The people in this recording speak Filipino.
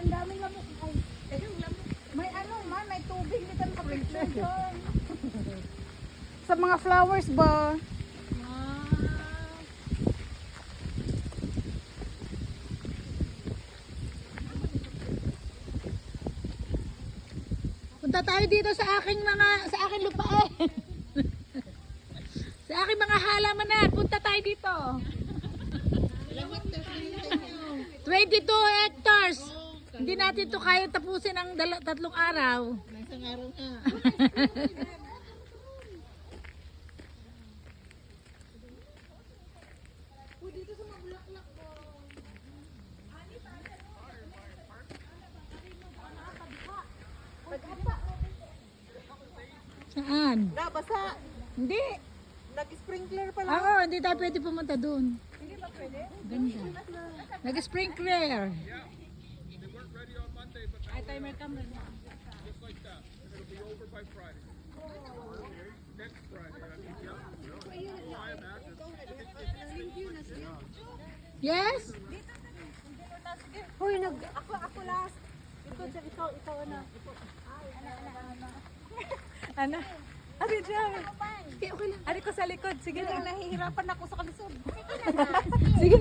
ang daming lamok. Ay, may ano man, may tubig dito na picture doon. Sa mga flowers ba? Punta tayo dito sa aking lupain. Sa aking mga halamanan, punta tayo dito. 22 hectares. Hindi natin to kaya tapusin ang 3 araw. Isang araw nga. Saan? Nabasa. Hindi. Nag-sprinkler pa lang. Oo, hindi tayo pwede pumunta doon. Hindi ba pwede? Ganda. Nag-sprinkler. Ay, timer camera na. Just like that. And it'll be over by Friday. Next Friday. Yes? Hoy, ako last. Ikaw ano. Ano? Ari dyan. Okay, okay lang. Ari ko sa likod. Sige lang, nahihirapan ako sa kalisod. Sige.